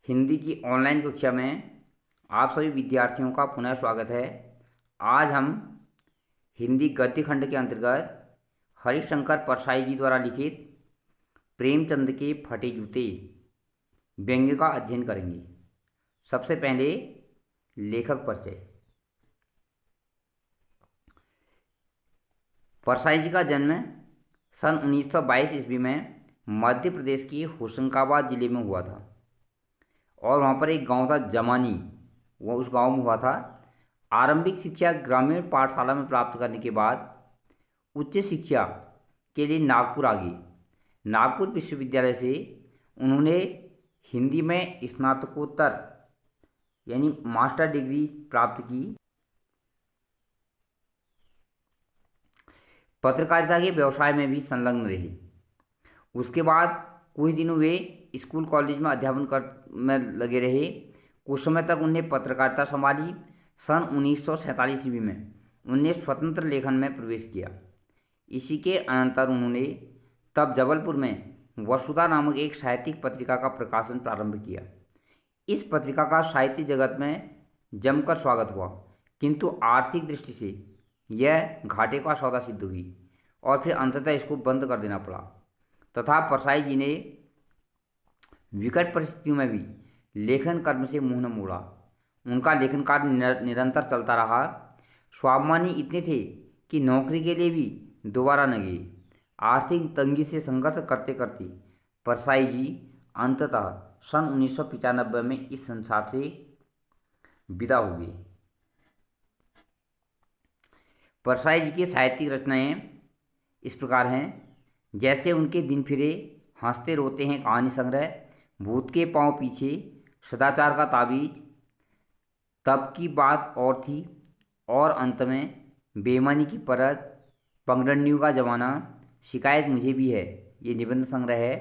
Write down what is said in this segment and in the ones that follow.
हिंदी की ऑनलाइन कक्षा में आप सभी विद्यार्थियों का पुनः स्वागत है। आज हम हिंदी गद्य खंड के अंतर्गत हरिशंकर परसाई जी द्वारा लिखित प्रेमचंद के फटे जूते व्यंग्य का अध्ययन करेंगे। सबसे पहले लेखक परिचय। परसाई जी का जन्म सन 1922 ईस्वी में मध्य प्रदेश के होशंगाबाद जिले में हुआ था और वहाँ पर एक गांव था जमानी, वो उस गांव में हुआ था। आरंभिक शिक्षा ग्रामीण पाठशाला में प्राप्त करने के बाद उच्च शिक्षा के लिए नागपुर आ गए। नागपुर विश्वविद्यालय से उन्होंने हिंदी में स्नातकोत्तर यानी मास्टर डिग्री प्राप्त की। पत्रकारिता के व्यवसाय में भी संलग्न रहे। उसके बाद कुछ दिनों वे स्कूल कॉलेज में में लगे रहे। कुछ समय तक उन्हें पत्रकारिता संभाली। सन 1947 ईस्वी में उन्हें स्वतंत्र लेखन में प्रवेश किया। इसी के अनंतर उन्होंने तब जबलपुर में वसुधा नामक एक साहित्यिक पत्रिका का प्रकाशन प्रारंभ किया। इस पत्रिका का साहित्य जगत में जमकर स्वागत हुआ, किंतु आर्थिक दृष्टि से यह घाटे का सौदा सिद्ध हुई और फिर अंततः इसको बंद कर देना पड़ा। तथा परसाई जी ने विकट परिस्थितियों में भी लेखन कर्म से मुंह न मोड़ा। उनका लेखन कार्य निरंतर चलता रहा। स्वाभिमानी इतने थे कि नौकरी के लिए भी दोबारा न गए। आर्थिक तंगी से संघर्ष करते करते परसाई जी अंततः सन 1995 में इस संसार से विदा हो गए। परसाई जी की साहित्यिक रचनाएं इस प्रकार हैं, जैसे उनके दिन फिरे, हंसते रोते हैं कहानी संग्रह, भूत के पांव पीछे, सदाचार का ताबीज, तब की बात और थी, और अंत में बेईमानी की परत, पगडंडियों का जमाना, शिकायत मुझे भी है, ये निबंध संग्रह है,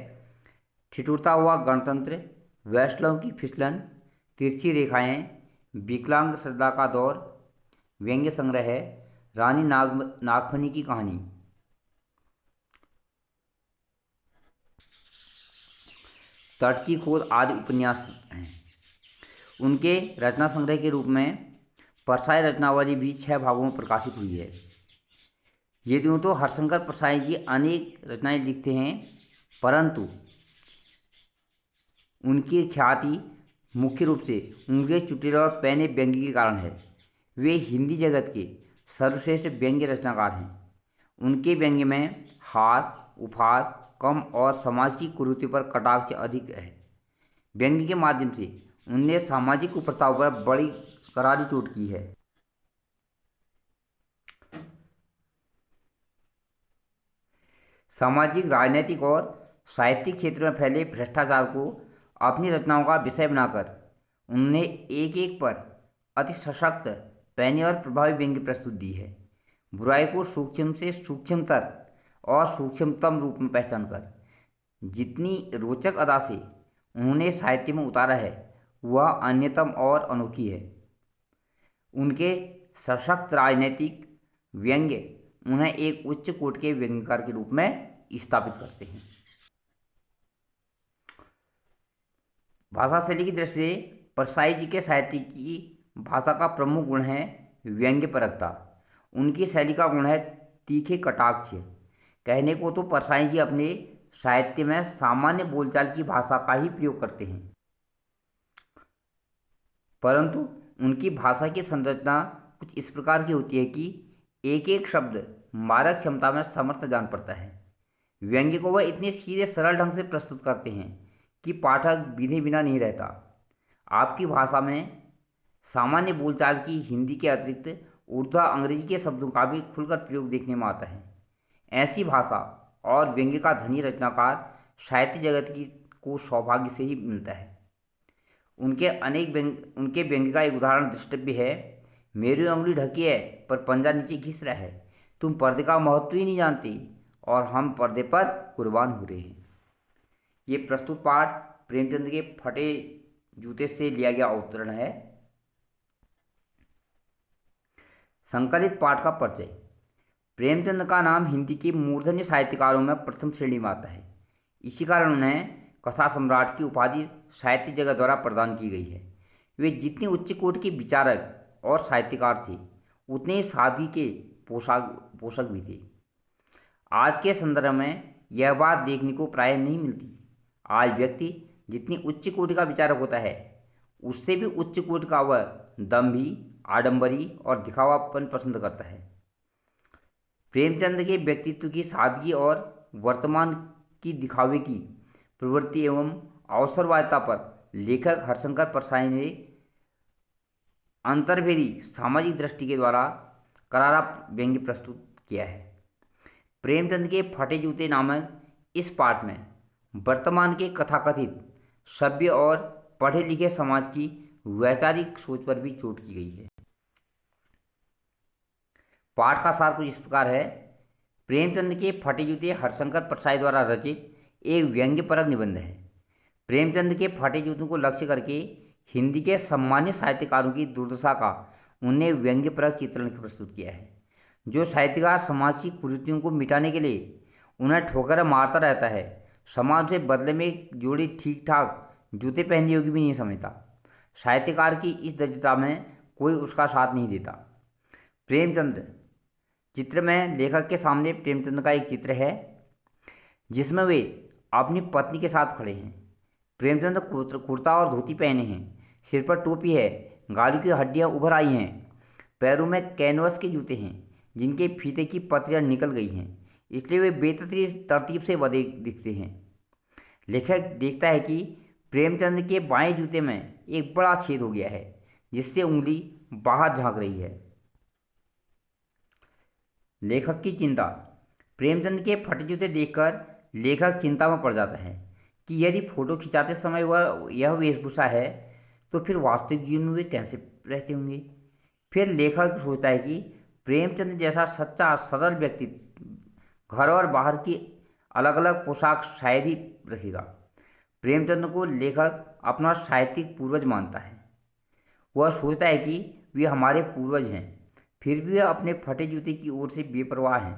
ठिठुरता हुआ गणतंत्र, वैष्णव की फिसलन, तिरछी रेखाएं, विकलांग श्रद्धा का दौर, व्यंग्य संग्रह है, रानी नागफनी की कहानी। तट की खोज आदि उपन्यास हैं। उनके रचना संग्रह के रूप में परसाई रचनावली भी 6 भागों में प्रकाशित हुई है। ये दोनों तो हरिशंकर परसाई जी अनेक रचनाएं लिखते हैं, परंतु उनकी ख्याति मुख्य रूप से उनके चुटेरे और पैने व्यंग्य के कारण है। वे हिंदी जगत के सर्वश्रेष्ठ व्यंग्य रचनाकार हैं। उनके व्यंग्य में हास, उपहास कम और समाज की कुरीति पर कटाक्ष अधिक है। व्यंग्य के माध्यम से उनने सामाजिक कुप्रथाओं पर बड़ी करारी चोट की है। सामाजिक, राजनीतिक और साहित्यिक क्षेत्र में फैले भ्रष्टाचार को अपनी रचनाओं का विषय बनाकर उन्होंने एक एक पर अति सशक्त, पैनी और प्रभावी व्यंग्य प्रस्तुत दी है। बुराई को सूक्ष्म से सूक्ष्मतर और सूक्ष्मतम रूप में पहचान कर जितनी रोचक अदा से उन्होंने साहित्य में उतारा है, वह अन्यतम और अनोखी है। उनके सशक्त राजनीतिक व्यंग्य उन्हें एक उच्च कोटि के व्यंग्यकार के रूप में स्थापित करते हैं। भाषा शैली की दृष्टि से परसाई जी के साहित्य की भाषा का प्रमुख गुण है व्यंग्यपरकता। उनकी शैली का गुण है तीखे कटाक्ष। कहने को तो परसाई जी अपने साहित्य में सामान्य बोलचाल की भाषा का ही प्रयोग करते हैं, परंतु उनकी भाषा की संरचना कुछ इस प्रकार की होती है कि एक एक शब्द मारक क्षमता में समर्थ जान पड़ता है। व्यंग्य को वह इतने सीधे सरल ढंग से प्रस्तुत करते हैं कि पाठक बिने बिना नहीं रहता। आपकी भाषा में सामान्य बोलचाल की हिंदी के अतिरिक्त उर्दू अंग्रेजी के शब्दों का भी खुलकर प्रयोग देखने में आता है। ऐसी भाषा और व्यंग्य का धनी रचनाकार साहित्य जगत की को सौभाग्य से ही मिलता है। उनके व्यंग्य का एक उदाहरण द्रष्टव्य है। मेरी उंगली ढकी है पर पंजा नीचे घिस रहा है, तुम पर्दे का महत्व ही नहीं जानते और हम पर्दे पर कुर्बान हो रहे हैं। ये प्रस्तुत पाठ प्रेमचंद के फटे जूते से लिया गया अवतरण है। संकलित पाठ का परिचय। प्रेमचंद का नाम हिंदी के मूर्धन्य साहित्यकारों में प्रथम श्रेणी में आता है। इसी कारण उन्हें कथा सम्राट की उपाधि साहित्य जगत द्वारा प्रदान की गई है। वे जितने उच्च कोटि के विचारक और साहित्यकार थे, उतने ही सादगी के पोषक भी थे। आज के संदर्भ में यह बात देखने को प्राय नहीं मिलती। आज व्यक्ति जितनी उच्च कोटि का विचारक होता है, उससे भी उच्च कोटि का वह दंभी, आडंबरी और दिखावापन पसंद करता है। प्रेमचंद के व्यक्तित्व की सादगी और वर्तमान की दिखावे की प्रवृत्ति एवं अवसरवादिता पर लेखक हरिशंकर परसाई ने अंतर्वेदी सामाजिक दृष्टि के द्वारा करारा व्यंग्य प्रस्तुत किया है। प्रेमचंद के फटे जूते नामक इस पाठ में वर्तमान के कथाकथित सभ्य और पढ़े लिखे समाज की वैचारिक सोच पर भी चोट की गई है। पाठ का सार कुछ इस प्रकार है। प्रेमचंद के फटे जूते हरिशंकर परसाई द्वारा रचित एक व्यंग्यपरक निबंध है। प्रेमचंद के फटे जूतों को लक्ष्य करके हिंदी के सम्मानित साहित्यकारों की दुर्दशा का उन्हें व्यंग्यपरक चित्रण प्रस्तुत किया है। जो साहित्यकार समाज की कुरीतियों को मिटाने के लिए उन्हें ठोकर मारता रहता है, समाज से बदले में एक जोड़ी ठीक ठाक जूते पहनने योग्य भी नहीं समझता। साहित्यकार की इस दरिद्रता में कोई उसका साथ नहीं देता। प्रेमचंद चित्र में लेखक के सामने प्रेमचंद का एक चित्र है जिसमें वे अपनी पत्नी के साथ खड़े हैं। प्रेमचंद कुर्ता और धोती पहने हैं, सिर पर टोपी है, गालों की हड्डियां उभर आई हैं, पैरों में कैनवस के जूते हैं जिनके फीते की पत्तियां निकल गई हैं, इसलिए वे बेतरतीब से बदे दिखते हैं। लेखक देखता है कि प्रेमचंद के बाएं जूते में एक बड़ा छेद हो गया है जिससे उंगली बाहर झांक रही है। लेखक की चिंता। प्रेमचंद के फटे जूते देखकर लेखक चिंता में पड़ जाता है कि यदि फोटो खिंचाते समय वह यह वेशभूषा है तो फिर वास्तविक जीवन में वे कैसे रहते होंगे। फिर लेखक सोचता है कि प्रेमचंद जैसा सच्चा सरल व्यक्ति घर और बाहर की अलग अलग पोशाक शायद ही रखेगा। प्रेमचंद को लेखक अपना साहित्यिक पूर्वज मानता है। वह सोचता है कि वे हमारे पूर्वज हैं, फिर भी वह अपने फटे जूते की ओर से बेपरवाह हैं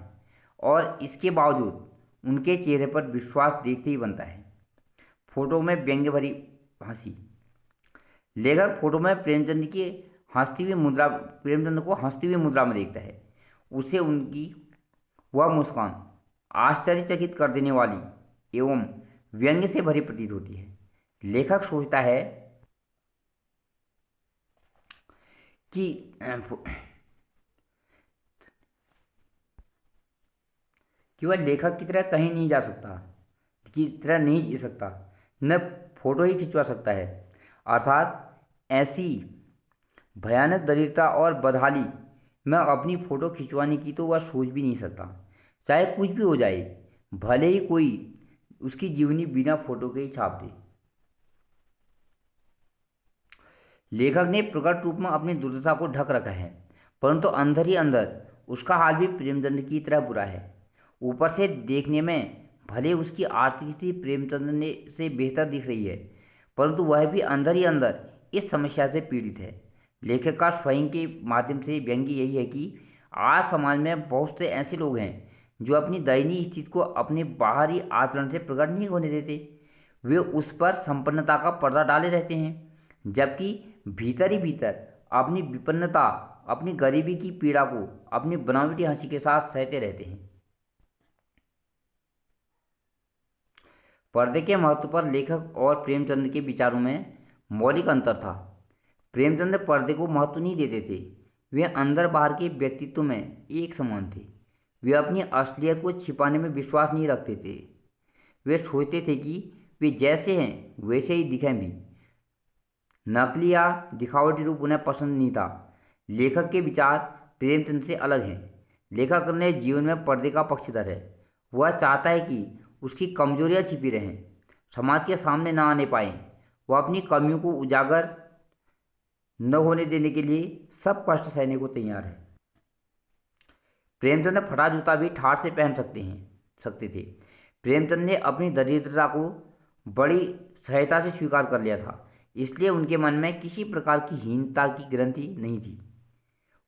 और इसके बावजूद उनके चेहरे पर विश्वास देखते ही बनता है। फोटो में व्यंग्य भरी हंसी। लेखक फोटो में प्रेमचंद को हंसती हुई मुद्रा में देखता है। उसे उनकी वह मुस्कान आश्चर्यचकित कर देने वाली एवं व्यंग्य से भरी प्रतीत होती है। लेखक सोचता है कि वह लेखक की तरह कहीं नहीं जा सकता, की तरह नहीं जी सकता, न फोटो ही खिंचवा सकता है। अर्थात ऐसी भयानक दरिद्रता और बदहाली में अपनी फ़ोटो खिंचवाने की तो वह सोच भी नहीं सकता। चाहे कुछ भी हो जाए, भले ही कोई उसकी जीवनी बिना फोटो के ही छाप दे। लेखक ने प्रकट रूप में अपनी दुर्दशा को ढक रखा है, परंतु अंदर ही अंदर उसका हाल भी प्रेमचंद की तरह बुरा है। ऊपर से देखने में भले उसकी आर्थिक स्थिति प्रेमचंद ने से बेहतर दिख रही है, परंतु वह भी अंदर ही अंदर इस समस्या से पीड़ित है। लेखक का स्वयं के माध्यम से व्यंग्य यही है कि आज समाज में बहुत से ऐसे लोग हैं जो अपनी दयनीय स्थिति को अपने बाहरी आचरण से प्रकट नहीं होने देते। वे उस पर संपन्नता का पर्दा डाले रहते हैं, जबकि भीतर ही भीतर अपनी विपन्नता, अपनी गरीबी की पीड़ा को अपनी बनावटी हंसी के साथ सहते रहते हैं। पर्दे के महत्व पर लेखक और प्रेमचंद के विचारों में मौलिक अंतर था। प्रेमचंद पर्दे को महत्व नहीं देते थे। वे अंदर बाहर के व्यक्तित्व में एक समान थे। वे अपनी असलियत को छिपाने में विश्वास नहीं रखते थे। वे सोचते थे कि वे जैसे हैं वैसे ही दिखें भी। नकली या दिखावटी रूप उन्हें पसंद नहीं था। लेखक के विचार प्रेमचंद से अलग हैं। लेखक अपने जीवन में पर्दे का पक्षधर है। वह चाहता है कि उसकी कमजोरियां छिपी रहें, समाज के सामने ना आने पाएं। वह अपनी कमियों को उजागर न होने देने के लिए सब कष्ट सहने को तैयार है। प्रेमचंद फटा जूता भी ठाठ से पहन सकते थे। प्रेमचंद ने अपनी दरिद्रता को बड़ी सहजता से स्वीकार कर लिया था, इसलिए उनके मन में किसी प्रकार की हीनता की ग्रंथि नहीं थी।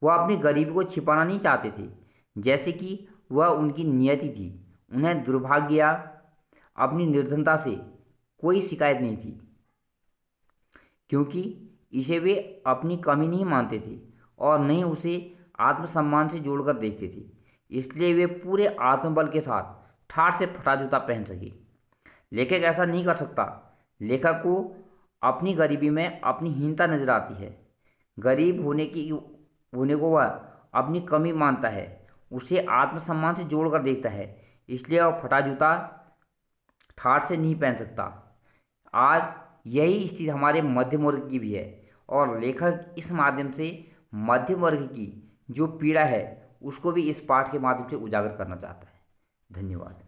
वह अपनी गरीबी को छिपाना नहीं चाहते थे, जैसे कि वह उनकी नियति थी। उन्हें दुर्भाग्य या अपनी निर्धनता से कोई शिकायत नहीं थी, क्योंकि इसे वे अपनी कमी नहीं मानते थे और न ही उसे आत्मसम्मान से जोड़कर देखते थे। इसलिए वे पूरे आत्मबल के साथ ठाठ से फटा जूता पहन सके। लेखक ऐसा नहीं कर सकता। लेखक को अपनी गरीबी में अपनी हीनता नजर आती है। गरीब होने को वह अपनी कमी मानता है, उसे आत्मसम्मान से जोड़कर देखता है, इसलिए वह फटा जूता ठाठ से नहीं पहन सकता। आज यही स्थिति हमारे मध्यम वर्ग की भी है और लेखक इस माध्यम से मध्यम वर्ग की जो पीड़ा है उसको भी इस पाठ के माध्यम से उजागर करना चाहता है। धन्यवाद।